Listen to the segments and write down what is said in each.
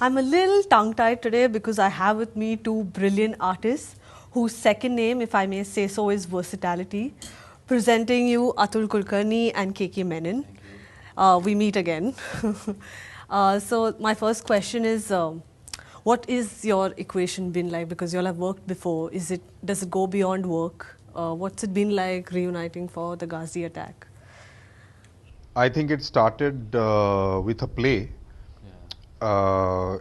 I'm a little tongue-tied today because I have with me two brilliant artists whose second name, if I may say so, is versatility. Presenting you Atul Kulkarni and KK Menon. We meet again. So my first question is, what is your equation been like? Because you all have worked before. Does it go beyond work? What's it been like reuniting for the Ghazi attack? I think it started with a play.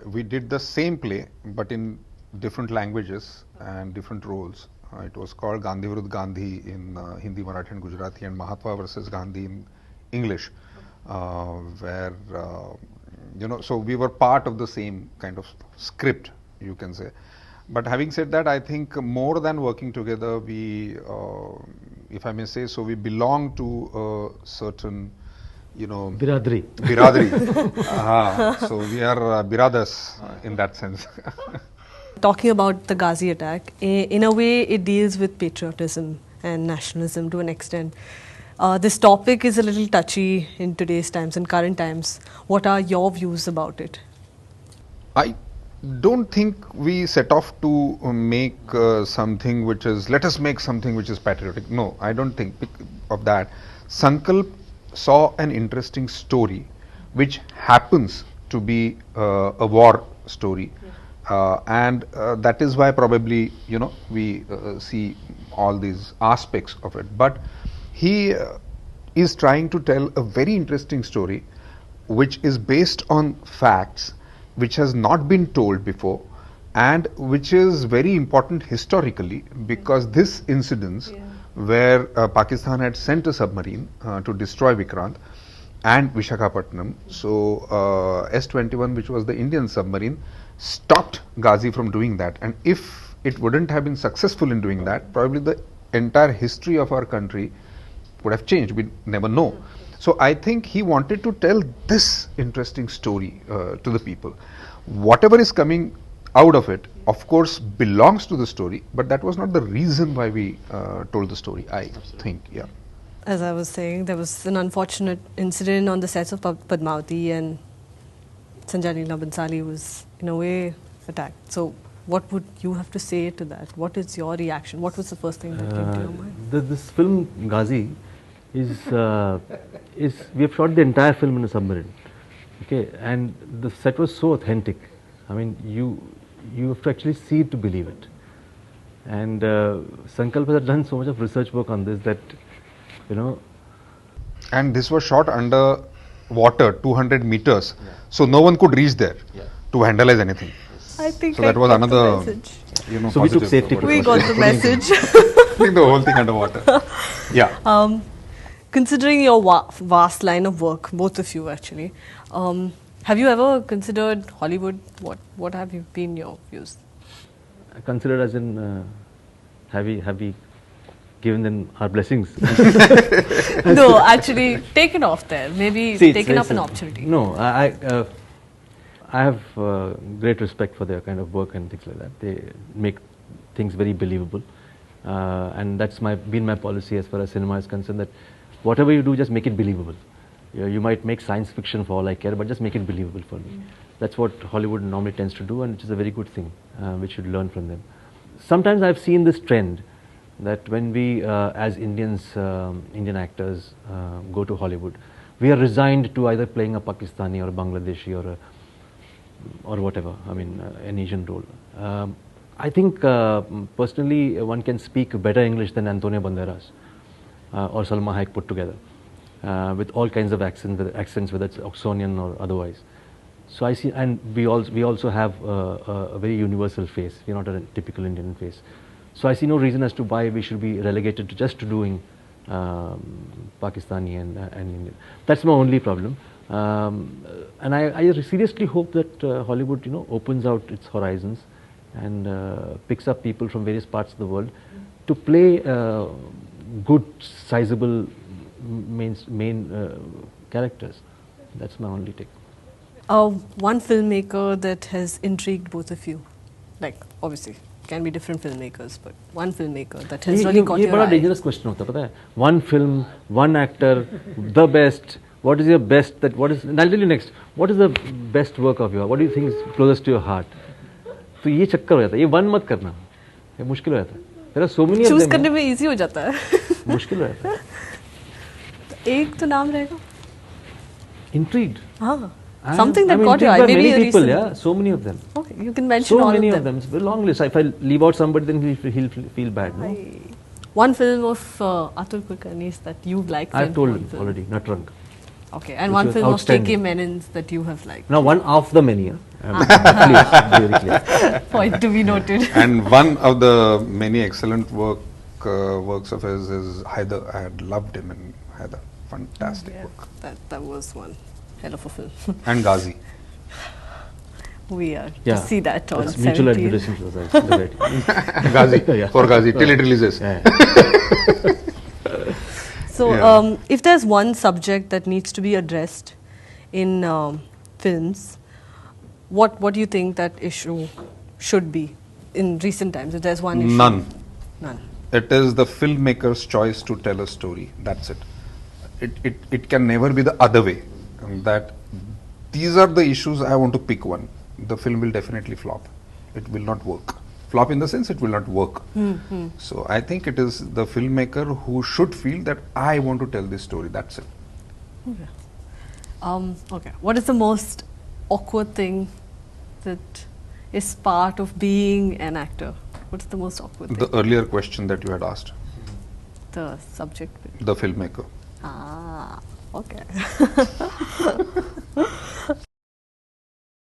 We did the same play, but in different languages and different roles. It was called Gandhi Virudh Gandhi in Hindi, Marathi, and Gujarati, and Mahatma versus Gandhi in English, where so we were part of the same kind of script, you can say. But having said that, I think more than working together, we, if I may say so, we belong to a certain Biradri. So we are biradas in that sense. Talking about the Ghazi attack, in a way it deals with patriotism and nationalism to an extent. This topic is a little touchy in today's times, in current times. What are your views about it? I don't think we set off to make something which is, let us make something which is patriotic. No, I don't think of that. Sankalp saw an interesting story which happens to be a war story, and that is why probably we see all these aspects of it. But he is trying to tell a very interesting story which is based on facts which has not been told before, and which is very important historically, because this incident where Pakistan had sent a submarine to destroy Vikrant and Vishakhapatnam. So S-21, which was the Indian submarine, stopped Ghazi from doing that. And if it wouldn't have been successful in doing that, probably the entire history of our country would have changed. We never know. So I think he wanted to tell this interesting story to the people. Whatever is coming out of it, of course, belongs to the story, but that was not the reason why we told the story, I think, yeah. As I was saying, there was an unfortunate incident on the sets of Padmavati, and Sanjay Leela Bhansali was, in a way, attacked. So what would you have to say to that? What is your reaction? What was the first thing that came to your mind? This film, Ghazi, is we have shot the entire film in a submarine. Okay, and the set was so authentic. I mean, you have to actually see it to believe it. And Sankalp has done so much of research work on this that, And this was shot under water, 200 meters. So no one could reach there to vandalize anything. I think so that was another, so we took safety. We got the message. Putting the whole thing underwater. Yeah. Considering your vast line of work, both of you actually, have you ever considered Hollywood? What have you been your views? Considered as in, have we given them our blessings? No, actually taken off there. Maybe taken up an opportunity. No, I have great respect for their kind of work and things like that. They make things very believable, and that's been my policy as far as cinema is concerned. That whatever you do, just make it believable. You might make science fiction for all I care, but just make it believable for me. That's what Hollywood normally tends to do, and which is a very good thing. We should learn from them. Sometimes I've seen this trend that when we, as Indians, Indian actors, go to Hollywood, we are resigned to either playing a Pakistani or a Bangladeshi or whatever. I mean, an Asian role. I think personally, one can speak better English than Antonio Banderas or Salma Hayek put together. With all kinds of accents, whether it's Oxonian or otherwise. So I see, and we also have a very universal face. We're not a typical Indian face. So I see no reason as to why we should be relegated to just doing Pakistani and Indian. That's my only problem. And I seriously hope that Hollywood, opens out its horizons and picks up people from various parts of the world to play good, sizable main characters. That's my only take. One filmmaker that has intrigued both of you, like obviously can be different filmmakers, but one filmmaker that has really caught your eye. ये बड़ा dangerous question होता है, पता है? One film, one actor, the best, What is your best? And I'll tell you next. What is the best work of yours? What do you think is closest to your heart? तो ये चक्कर हो जाता है. ये one मत करना. ये मुश्किल हो जाता है. There are so many of choose them. करने में इजी हो जाता है. मुश्किल हो जाता है. एक तो नाम रहेगा. Intrigued. हाँ. Something that I'm caught your eye. intrigued by Maybe a many people. recent. Yeah, so many of them. Okay, you can mention So all many of them. It's a very long list. If I leave out somebody, then he'll feel bad. No? One film of Atul Kulkarni's that you've liked. I've and told one him film. already. Natrang. Okay, and Which one was film of outstanding. KK Menon's that you have liked. Now one of the many. Please, very clear. Point to be noted. And one of the many excellent works of his is Haider. I had loved him in Haider. Fantastic Yeah, work. that was one hell of a film. And Ghazi. We are Yeah. to see that on It's mutual 17th. admiration to the right. Ghazi. Yeah. For Ghazi. Till it releases. Yeah. So, Yeah. if there's one subject that needs to be addressed in films, what do you think that issue should be in recent times? If there's one issue, None. None. It is the filmmaker's choice to tell a story. That's it. It can never be the other way. That these are the issues. I want to pick one. The film will definitely flop. It will not work. Flop in the sense it will not work. So I think it is the filmmaker who should feel that I want to tell this story. That's it. Okay. What is the most awkward thing that is part of being an actor? What's the most awkward thing? The earlier question that you had asked, The subject. the filmmaker. Ah, okay.